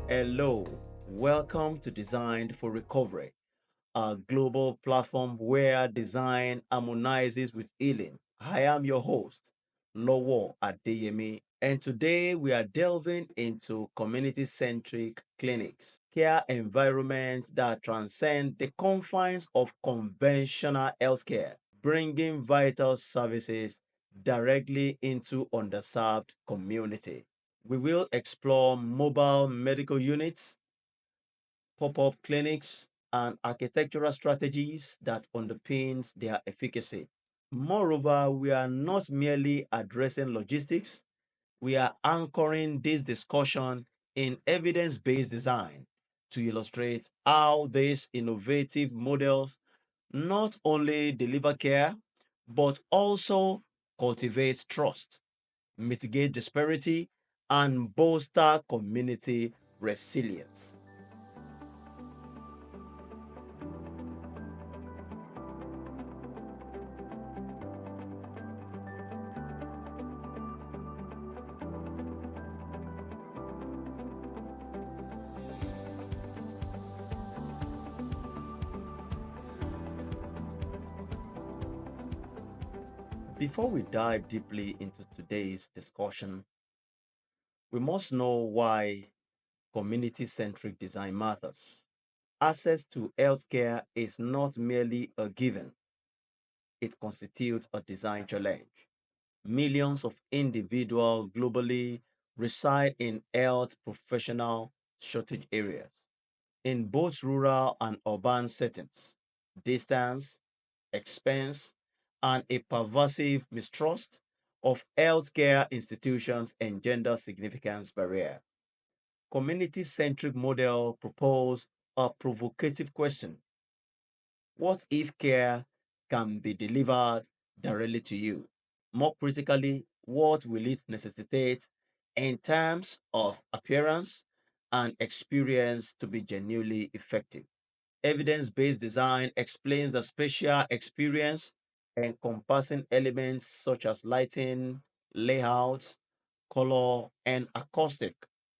Hello, welcome to Designed for Recovery, a global platform where design harmonizes with healing. I am your host, Adelowo Adeyemi, and today we are delving into community-centric clinics, care environments that transcend the confines of conventional healthcare, bringing vital services directly into underserved community. We will explore mobile medical units, pop up clinics, and architectural strategies that underpins their efficacy. Moreover, we are not merely addressing logistics, we are anchoring this discussion in evidence based design to illustrate how these innovative models not only deliver care but also cultivate trust, mitigate disparity, and bolster community resilience. Before we dive deeply into today's discussion, we must know why community centric design matters. Access to healthcare is not merely a given, it constitutes a design challenge. Millions of individuals globally reside in health professional shortage areas, in both rural and urban settings. Distance, expense, and a pervasive mistrust of healthcare institutions engender significant barrier. Community-centric model propose a provocative question. What if care can be delivered directly to you? More critically, what will it necessitate in terms of appearance and experience to be genuinely effective? Evidence based design explains the spatial experience encompassing elements such as lighting, layout, color, and acoustic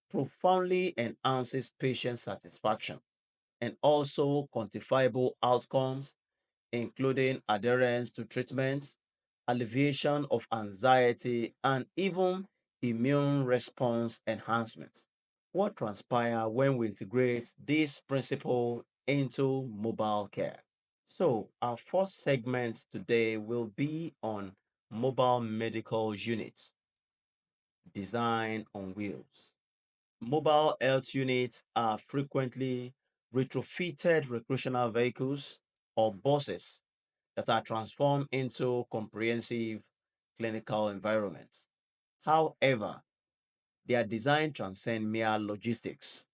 profoundly enhances patient satisfaction and also quantifiable outcomes, including adherence to treatment, alleviation of anxiety, and even immune response enhancement. What transpires when we integrate this principle into mobile care? So, our first segment today will be on mobile medical units, design on wheels. Mobile health units are frequently retrofitted recreational vehicles or buses that are transformed into comprehensive clinical environments. However, their design transcend mere logistics.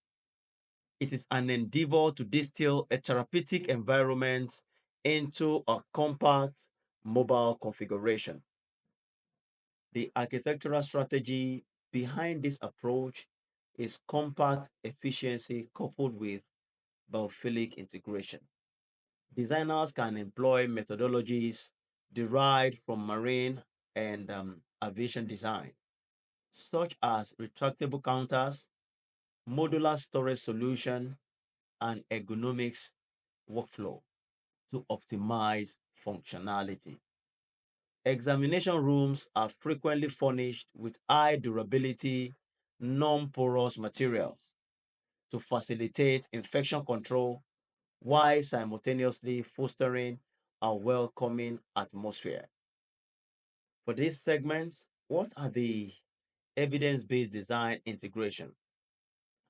It is an endeavor to distill a therapeutic environment into a compact mobile configuration. The architectural strategy behind this approach is compact efficiency coupled with biophilic integration. Designers can employ methodologies derived from marine and aviation design, such as retractable counters, modular storage solution, and ergonomics workflow to optimize functionality. Examination rooms are frequently furnished with high durability, non porous materials to facilitate infection control while simultaneously fostering a welcoming atmosphere. For this segment, what are the evidence based design integration?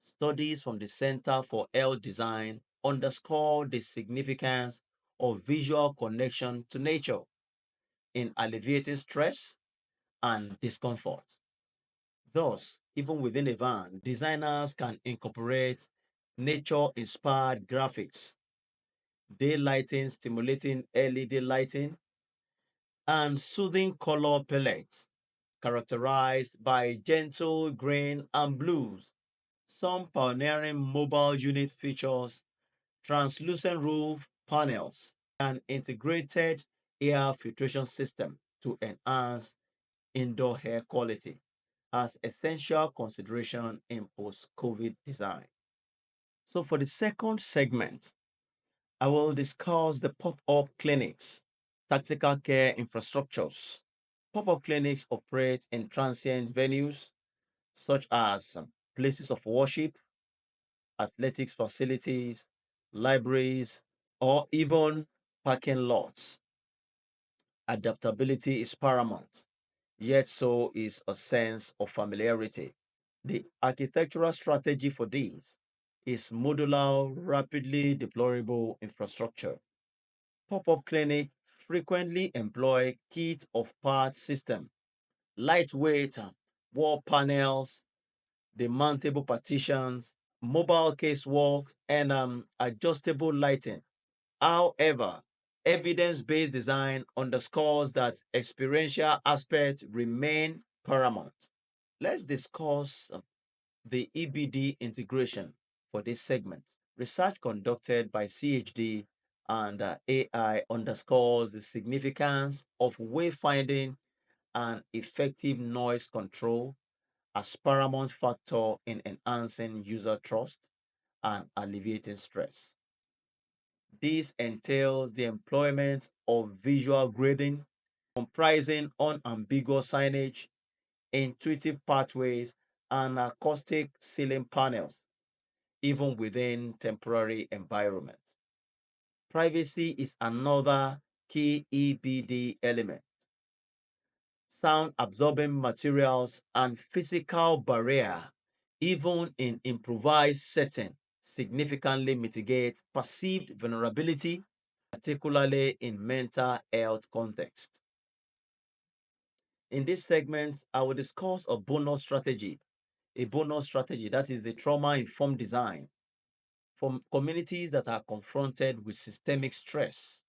Studies from the Center for Health Design underscore the significance of visual connection to nature in alleviating stress and discomfort. Thus, even within a van, designers can incorporate nature inspired graphics, daylighting, stimulating LED lighting, and soothing color palettes characterized by gentle green and blues. Some pioneering mobile unit features translucent roof panels and integrated air filtration system to enhance indoor air quality. as essential consideration in post-COVID design. So for the second segment, I will discuss the pop-up clinics, tactical care infrastructures. Pop-up clinics operate in transient venues such as places of worship, athletics facilities, libraries, or even parking lots. Adaptability is paramount, yet so is a sense of familiarity. The architectural strategy for these is modular, rapidly deployable infrastructure. Pop-up clinics frequently employ kit of parts system, lightweight wall panels, demountable partitions, mobile casework, and adjustable lighting. However, evidence-based design underscores that experiential aspects remain paramount. Let's discuss the EBD integration for this segment. Research conducted by CHD and AI underscores the significance of wayfinding and effective noise control as paramount factor in enhancing user trust and alleviating stress. This entails the employment of visual grading comprising unambiguous signage, intuitive pathways, and acoustic ceiling panels, even within temporary environments. Privacy is another key EBD element. Sound absorbing materials and physical barrier, even in improvised setting, significantly mitigate perceived vulnerability, particularly in mental health context. In this segment, I will discuss a bonus strategy that is the trauma informed design for communities that are confronted with systemic stress.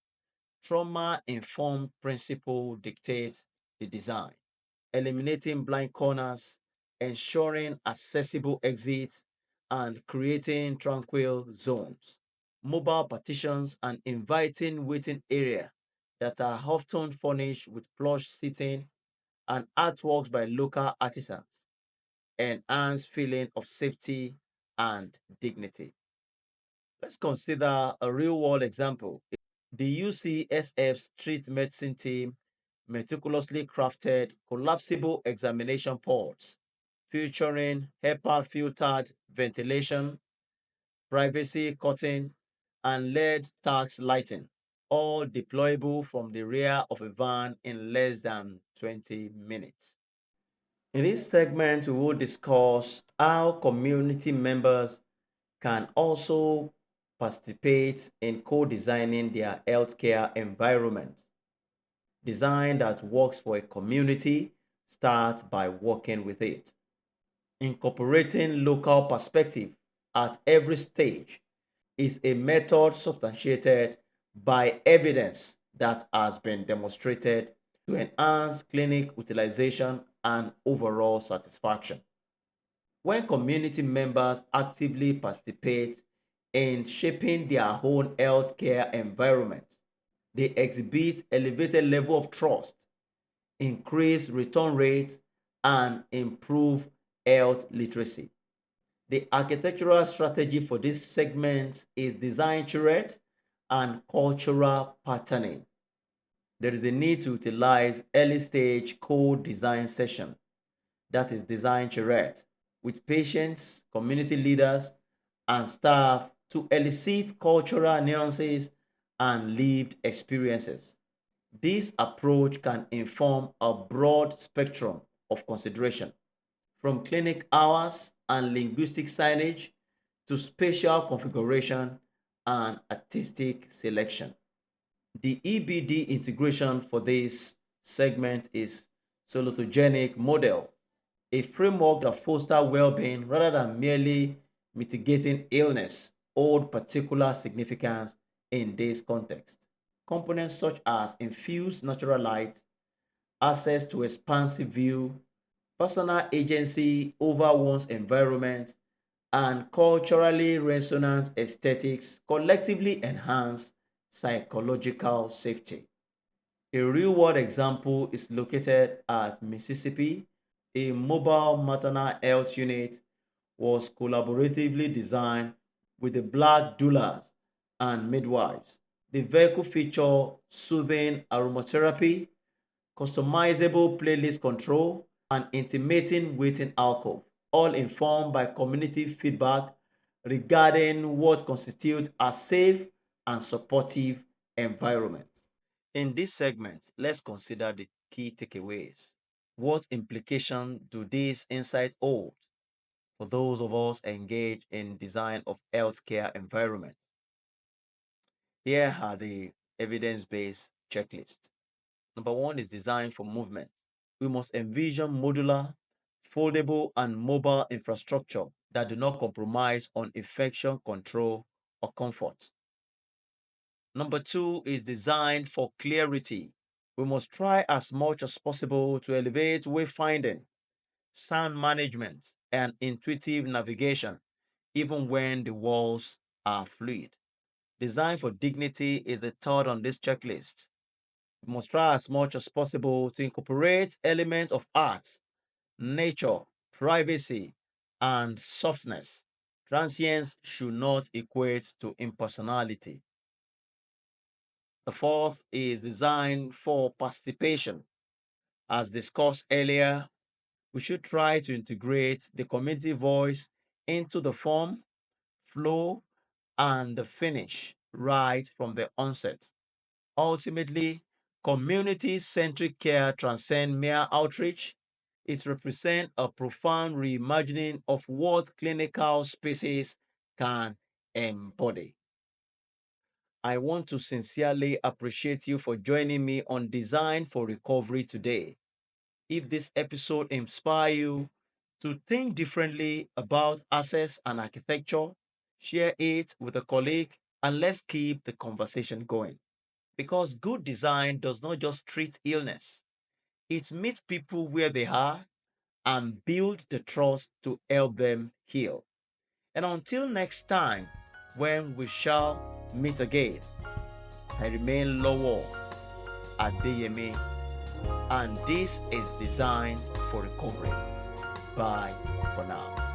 Trauma informed principle dictates the design, eliminating blind corners, ensuring accessible exits, and creating tranquil zones. Mobile partitions and inviting waiting area that are often furnished with plush seating and artworks by local artisans enhance feeling of safety and dignity. Let's consider a real-world example. The UCSF street medicine team meticulously crafted collapsible examination pods featuring HEPA-filtered ventilation, privacy curtain, and LED tax lighting, all deployable from the rear of a van in less than 20 minutes. In this segment, we will discuss how community members can also participate in co-designing their healthcare environment. Design that works for a community starts by working with it. Incorporating local perspective at every stage is a method substantiated by evidence that has been demonstrated to enhance clinic utilization and overall satisfaction. When community members actively participate in shaping their own healthcare environment, they exhibit elevated level of trust, increase return rates, and improve health literacy. The architectural strategy for this segment is design charrette and cultural patterning. There is a need to utilize early stage co-design session, that is design charrette, with patients, community leaders, and staff to elicit cultural nuances and lived experiences. This approach can inform a broad spectrum of consideration, from clinic hours and linguistic signage to spatial configuration and artistic selection. The EBD integration for this segment is solutogenic model, a framework that fosters well-being rather than merely mitigating illness, hold particular significance in this context. Components such as infused natural light, access to expansive view, personal agency over one's environment, and culturally resonant aesthetics collectively enhance psychological safety. A real world example is located at Mississippi, a mobile maternal health unit was collaboratively designed with the black doulas and midwives. The vehicle featured soothing aromatherapy, customizable playlist control, and intimating waiting alcove, all informed by community feedback regarding what constitutes a safe and supportive environment. In this segment, let's consider the key takeaways. What implication do these insights hold for those of us engaged in design of healthcare environment? Here are the evidence-based checklists. Number one is design for movement. We must envision modular, foldable, and mobile infrastructure that do not compromise on infection control or comfort. Number two is design for clarity. We must try as much as possible to elevate wayfinding, sound management, and intuitive navigation, even when the walls are fluid. Design for dignity is the third on this checklist. We must try as much as possible to incorporate elements of art, nature, privacy, and softness. Transience should not equate to impersonality. The fourth is design for participation. As discussed earlier, we should try to integrate the community voice into the form, flow, and the finish right from the onset. Ultimately, community-centric care transcends mere outreach. It represents a profound reimagining of what clinical spaces can embody. I want to sincerely appreciate you for joining me on Design for Recovery today. If this episode inspires you to think differently about access and architecture, share it with a colleague and let's keep the conversation going. Because good design does not just treat illness, it meets people where they are and build the trust to help them heal. And until next time, when we shall meet again, I remain Lowo Adeyemi, and this is Design for Recovery. Bye for now.